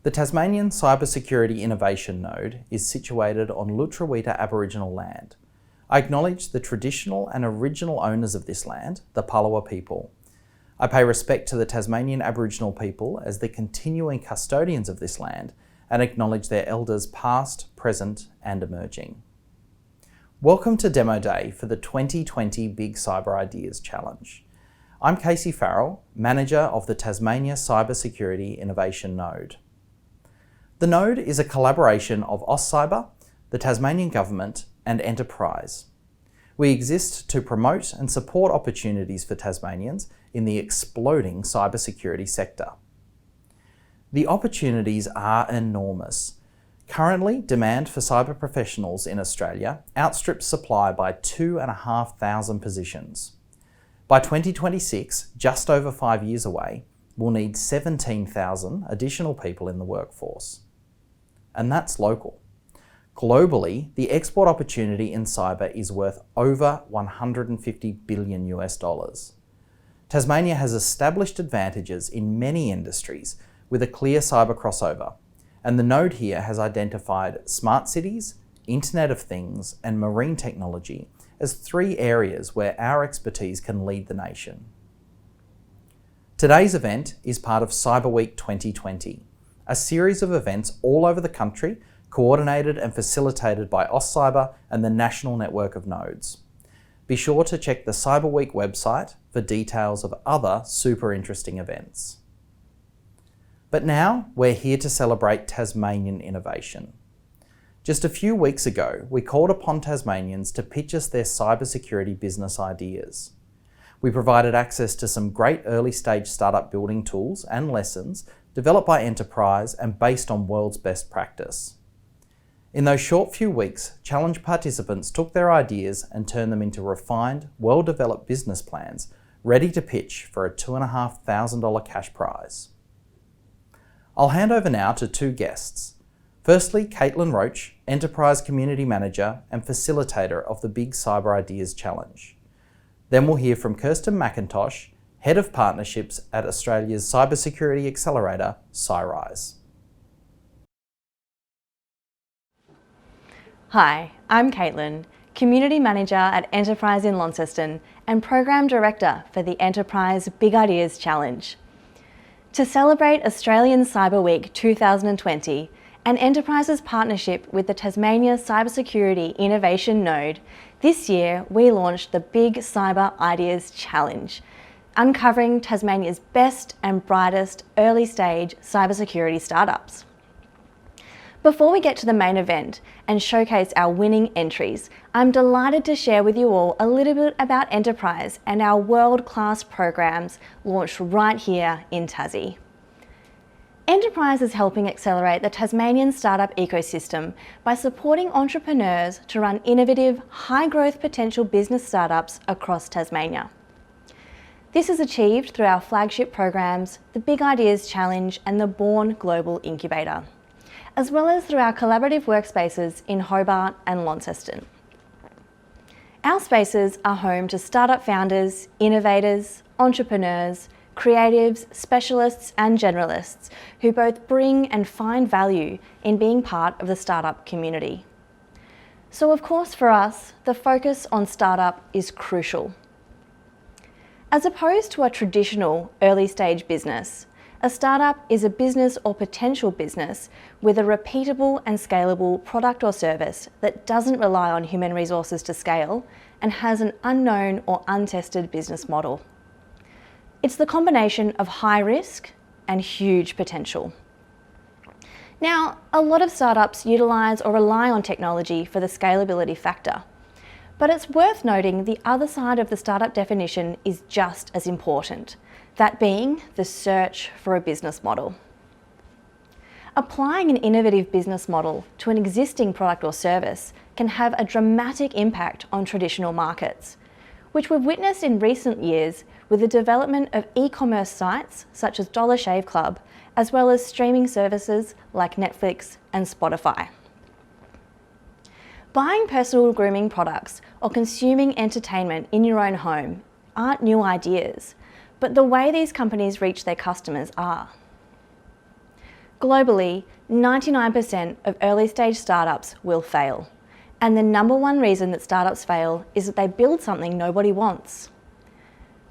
The Tasmanian Cyber Security Innovation Node is situated on Lutruwita Aboriginal land. I acknowledge the traditional and original owners of this land, the Palawa people. I pay respect to the Tasmanian Aboriginal people as the continuing custodians of this land and acknowledge their elders past, present and emerging. Welcome to Demo Day for the 2020 Big Cyber Ideas Challenge. I'm Casey Farrell, Manager of the Tasmania Cyber Security Innovation Node. The Node is a collaboration of AusCyber, the Tasmanian Government and Enterprize. We exist to promote and support opportunities for Tasmanians in the exploding cybersecurity sector. The opportunities are enormous. Currently, demand for cyber professionals in Australia outstrips supply by 2,500 positions. By 2026, just over 5 years away, we'll need 17,000 additional people in the workforce. And that's local. Globally, the export opportunity in cyber is worth over $150 billion. Tasmania has established advantages in many industries with a clear cyber crossover. And the Node here has identified smart cities, Internet of Things, and marine technology as 3 areas where our expertise can lead the nation. Today's event is part of Cyber Week 2020, a series of events all over the country, coordinated and facilitated by AusCyber and the National Network of Nodes. Be sure to check the Cyber Week website for details of other super interesting events. But now we're here to celebrate Tasmanian innovation. Just a few weeks ago, we called upon Tasmanians to pitch us their cybersecurity business ideas. We provided access to some great early stage startup building tools and lessons developed by Enterprize and based on world's best practice. In those short few weeks, challenge participants took their ideas and turned them into refined, well-developed business plans ready to pitch for a $2,500 cash prize. I'll hand over now to 2 guests. Firstly, Caitlin Roach, Enterprise Community Manager and Facilitator of the Big Cyber Ideas Challenge. Then we'll hear from Kirsten McIntosh, Head of Partnerships at Australia's Cybersecurity Accelerator, CyRise. Hi, I'm Caitlin, Community Manager at Enterprise in Launceston and Program Director for the Enterprise Big Ideas Challenge. To celebrate Australian Cyber Week 2020 and Enterprise's partnership with the Tasmania Cybersecurity Innovation Node, this year we launched the Big Cyber Ideas Challenge, uncovering Tasmania's best and brightest early stage cybersecurity startups. Before we get to the main event and showcase our winning entries, I'm delighted to share with you all a little bit about Enterprise and our world-class programs launched right here in Tassie. Enterprise is helping accelerate the Tasmanian startup ecosystem by supporting entrepreneurs to run innovative, high-growth potential business startups across Tasmania. This is achieved through our flagship programs, the Big Ideas Challenge and the Born Global Incubator, as well as through our collaborative workspaces in Hobart and Launceston. Our spaces are home to startup founders, innovators, entrepreneurs, creatives, specialists and generalists who both bring and find value in being part of the startup community. So of course for us, the focus on startup is crucial. As opposed to a traditional early stage business, a startup is a business or potential business with a repeatable and scalable product or service that doesn't rely on human resources to scale and has an unknown or untested business model. It's the combination of high risk and huge potential. Now, a lot of startups utilise or rely on technology for the scalability factor, but it's worth noting the other side of the startup definition is just as important, that being the search for a business model. Applying an innovative business model to an existing product or service can have a dramatic impact on traditional markets, which we've witnessed in recent years with the development of e-commerce sites such as Dollar Shave Club, as well as streaming services like Netflix and Spotify. Buying personal grooming products or consuming entertainment in your own home aren't new ideas, but the way these companies reach their customers are. Globally, 99% of early stage startups will fail. And the number one reason that startups fail is that they build something nobody wants.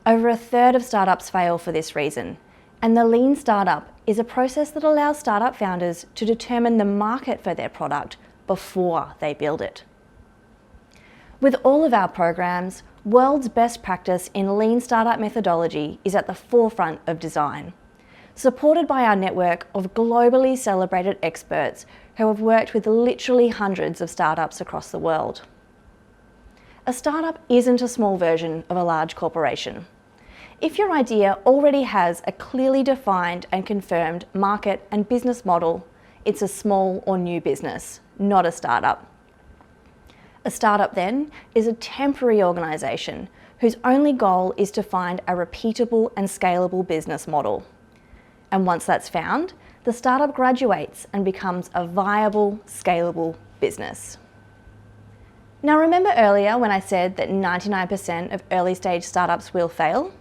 Over a third of startups fail for this reason. And the lean startup is a process that allows startup founders to determine the market for their product before they build it. With all of our programs, world's best practice in lean startup methodology is at the forefront of design, supported by our network of globally celebrated experts who have worked with literally hundreds of startups across the world. A startup isn't a small version of a large corporation. If your idea already has a clearly defined and confirmed market and business model, it's a small or new business, not a startup. A startup then is a temporary organisation whose only goal is to find a repeatable and scalable business model. And once that's found, the startup graduates and becomes a viable, scalable business. Now, remember earlier when I said that 99% of early stage startups will fail?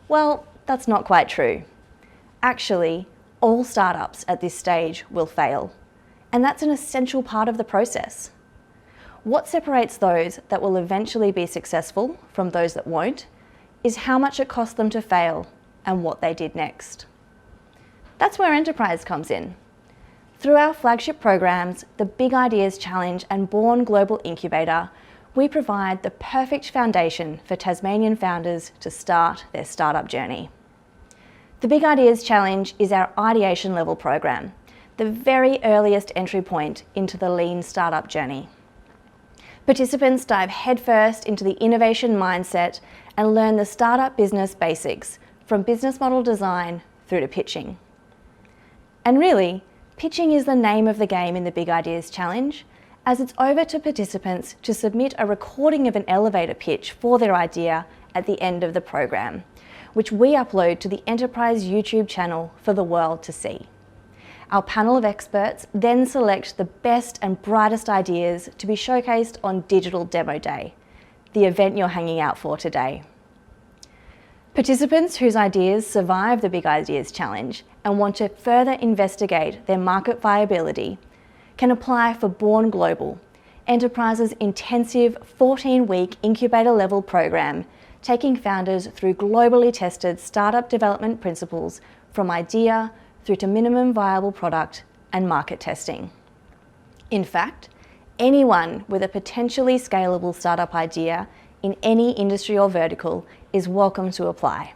Well, that's not quite true. Actually, all startups at this stage will fail, and that's an essential part of the process. What separates those that will eventually be successful from those that won't is how much it cost them to fail and what they did next. That's where Enterprize comes in. Through our flagship programs, the Big Ideas Challenge and Born Global Incubator, we provide the perfect foundation for Tasmanian founders to start their startup journey. The Big Ideas Challenge is our ideation level program, the very earliest entry point into the lean startup journey. Participants dive headfirst into the innovation mindset and learn the startup business basics, from business model design through to pitching. And really, pitching is the name of the game in the Big Ideas Challenge, as it's over to participants to submit a recording of an elevator pitch for their idea at the end of the program, which we upload to the Enterprize YouTube channel for the world to see. Our panel of experts then select the best and brightest ideas to be showcased on Digital Demo Day, the event you're hanging out for today. Participants whose ideas survive the Big Ideas Challenge and want to further investigate their market viability can apply for Born Global, Enterprise's intensive 14-week incubator-level program, taking founders through globally tested startup development principles from idea through to minimum viable product and market testing. In fact, anyone with a potentially scalable startup idea in any industry or vertical is welcome to apply.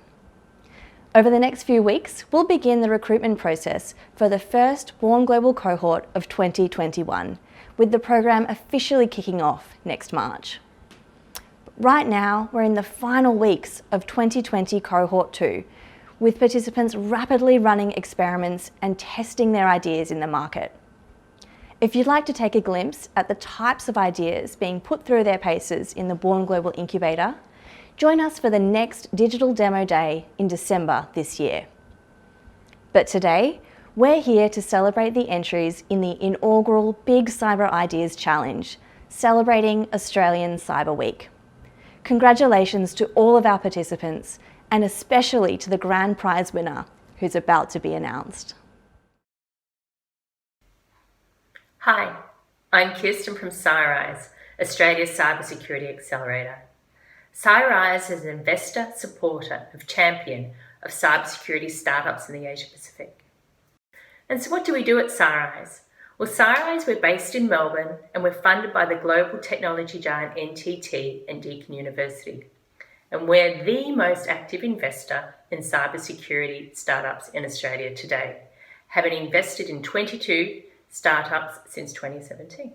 Over the next few weeks, we'll begin the recruitment process for the first Born Global cohort of 2021, with the program officially kicking off next March. Right now, we're in the final weeks of 2020 Cohort 2, with participants rapidly running experiments and testing their ideas in the market. If you'd like to take a glimpse at the types of ideas being put through their paces in the Born Global Incubator, join us for the next Digital Demo Day in December this year. But today, we're here to celebrate the entries in the inaugural Big Cyber Ideas Challenge, celebrating Australian Cyber Week. Congratulations to all of our participants, and especially to the grand prize winner, who's about to be announced. Hi, I'm Kirsten from CyberEyes, Australia's Cyber Security Accelerator. CyberEyes is an investor, supporter, and champion of cybersecurity startups in the Asia Pacific. And so what do we do at CyberEyes? Well, CyberEyes, we're based in Melbourne and we're funded by the global technology giant NTT and Deakin University. And we're the most active investor in cybersecurity startups in Australia today, having invested in 22 startups since 2017.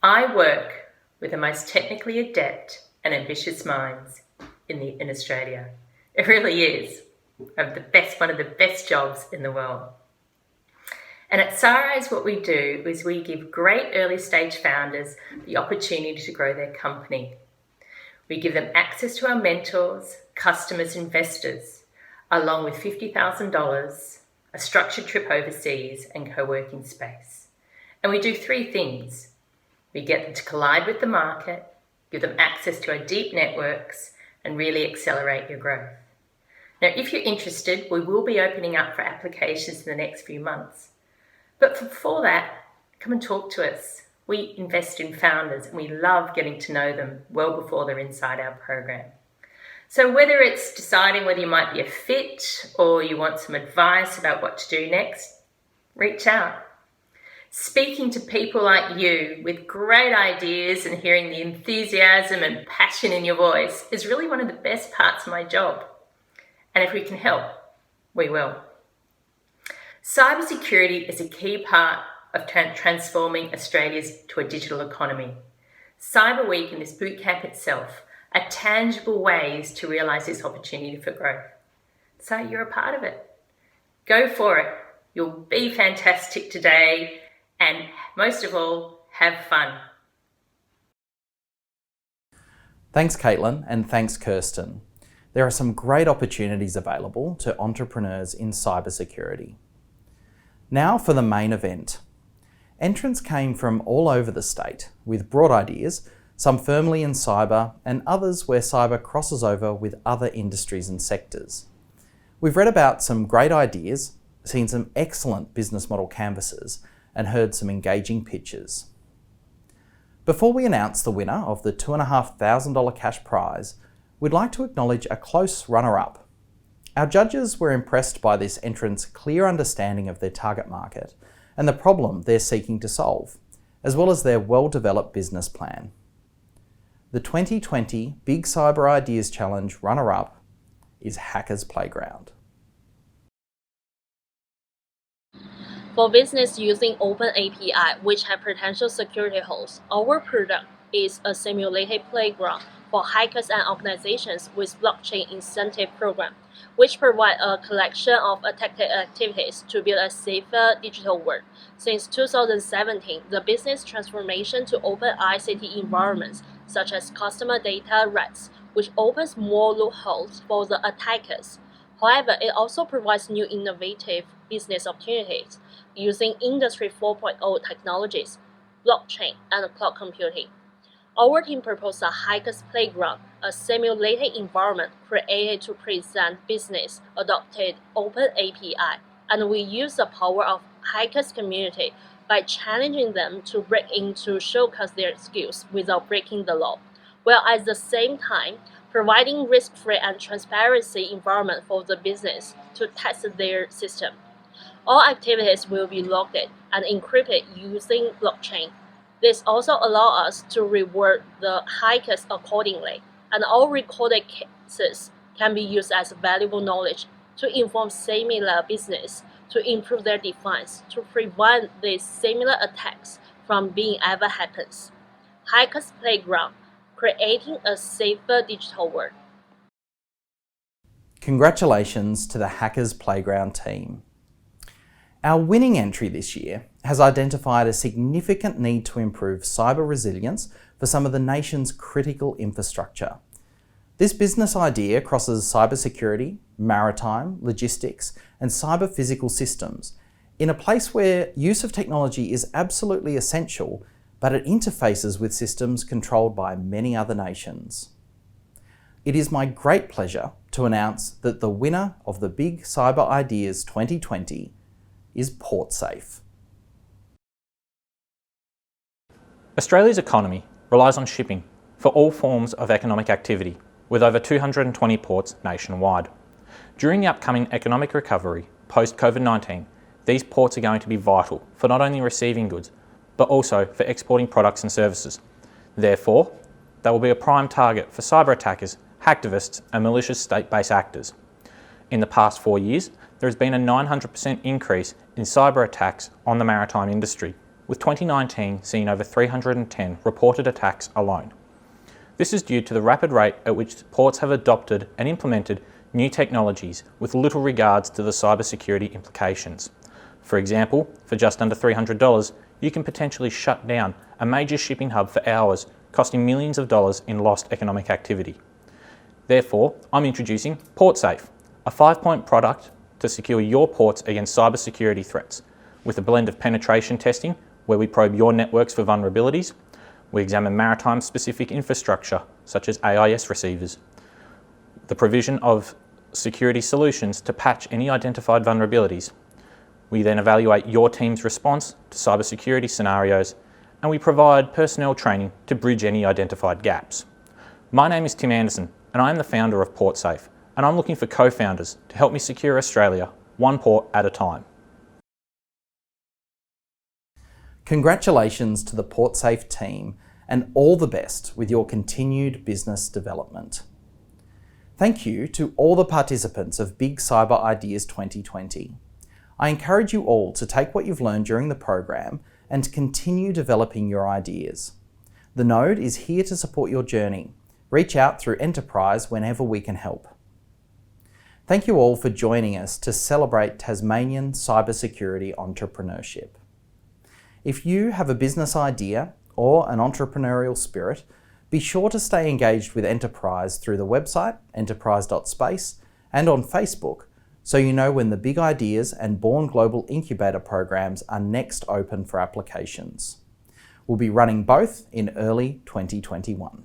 I work with the most technically adept and ambitious minds in Australia. It really is one of the best jobs in the world. And at CyberEyes, what we do is we give great early stage founders the opportunity to grow their company. We give them access to our mentors, customers, investors, along with $50,000, a structured trip overseas, and co-working space. And we do three things. We get them to collide with the market, give them access to our deep networks, and really accelerate your growth. Now, if you're interested, we will be opening up for applications in the next few months. But before that, come and talk to us. We invest in founders and we love getting to know them well before they're inside our program. So whether it's deciding whether you might be a fit or you want some advice about what to do next, reach out. Speaking to people like you with great ideas and hearing the enthusiasm and passion in your voice is really one of the best parts of my job. And if we can help, we will. Cybersecurity is a key part of transforming Australia's to a digital economy. Cyber Week and this bootcamp itself are tangible ways to realise this opportunity for growth. So you're a part of it. Go for it. You'll be fantastic today, and most of all, have fun. Thanks, Caitlin, and thanks, Kirsten. There are some great opportunities available to entrepreneurs in cybersecurity. Now for the main event. Entrants came from all over the state with broad ideas, some firmly in cyber and others where cyber crosses over with other industries and sectors. We've read about some great ideas, seen some excellent business model canvases, and heard some engaging pitches. Before we announce the winner of the $2,500 cash prize, we'd like to acknowledge a close runner-up. Our judges were impressed by this entrant's clear understanding of their target market and the problem they're seeking to solve, as well as their well-developed business plan. The 2020 Big Cyber Ideas Challenge runner-up is Hackers Playground. For business using Open API, which have potential security holes, our product is a simulated playground for hackers and organizations with blockchain incentive program, which provide a collection of attacker activities to build a safer digital world. Since 2017, the business transformation to open ICT environments, such as customer data rights, which opens more loopholes for the attackers. However, it also provides new innovative business opportunities using Industry 4.0 technologies, blockchain, and cloud computing. Our team proposed a Hackers Playground, a simulated environment created to present business-adopted Open API, and we use the power of hackers community by challenging them to break in to showcase their skills without breaking the law, while at the same time providing risk-free and transparency environment for the business to test their system. All activities will be logged and encrypted using blockchain. This also allows us to reward the hackers accordingly, and all recorded cases can be used as valuable knowledge to inform similar business to improve their defense to prevent these similar attacks from being ever happens. Hackers Playground, creating a safer digital world. Congratulations to the Hackers Playground team. Our winning entry this year has identified a significant need to improve cyber resilience for some of the nation's critical infrastructure. This business idea crosses cybersecurity, maritime, logistics, and cyber physical systems in a place where use of technology is absolutely essential, but it interfaces with systems controlled by many other nations. It is my great pleasure to announce that the winner of the Big Cyber Ideas 2020 is PortSafe. Australia's economy relies on shipping for all forms of economic activity, with over 220 ports nationwide. During the upcoming economic recovery post-COVID-19, these ports are going to be vital for not only receiving goods, but also for exporting products and services. Therefore, they will be a prime target for cyber attackers, hacktivists, and malicious state-based actors. In the past 4 years, there has been a 900% increase in cyber attacks on the maritime industry, with 2019 seeing over 310 reported attacks alone. This is due to the rapid rate at which ports have adopted and implemented new technologies with little regards to the cybersecurity implications. For example, for just under $300, you can potentially shut down a major shipping hub for hours, costing millions of dollars in lost economic activity. Therefore, I'm introducing PortSafe, a 5-point product to secure your ports against cybersecurity threats, with a blend of penetration testing, where we probe your networks for vulnerabilities. We examine maritime-specific infrastructure, such as AIS receivers, the provision of security solutions to patch any identified vulnerabilities. We then evaluate your team's response to cybersecurity scenarios, and we provide personnel training to bridge any identified gaps. My name is Tim Anderson, and I am the founder of PortSafe, and I'm looking for co-founders to help me secure Australia, one port at a time. Congratulations to the PortSafe team and all the best with your continued business development. Thank you to all the participants of Big Cyber Ideas 2020. I encourage you all to take what you've learned during the program and continue developing your ideas. The Node is here to support your journey. Reach out through Enterprize whenever we can help. Thank you all for joining us to celebrate Tasmanian cybersecurity entrepreneurship. If you have a business idea or an entrepreneurial spirit, be sure to stay engaged with Enterprize through the website, enterprise.space, and on Facebook, so you know when the Big Ideas and Born Global Incubator programs are next open for applications. We'll be running both in early 2021.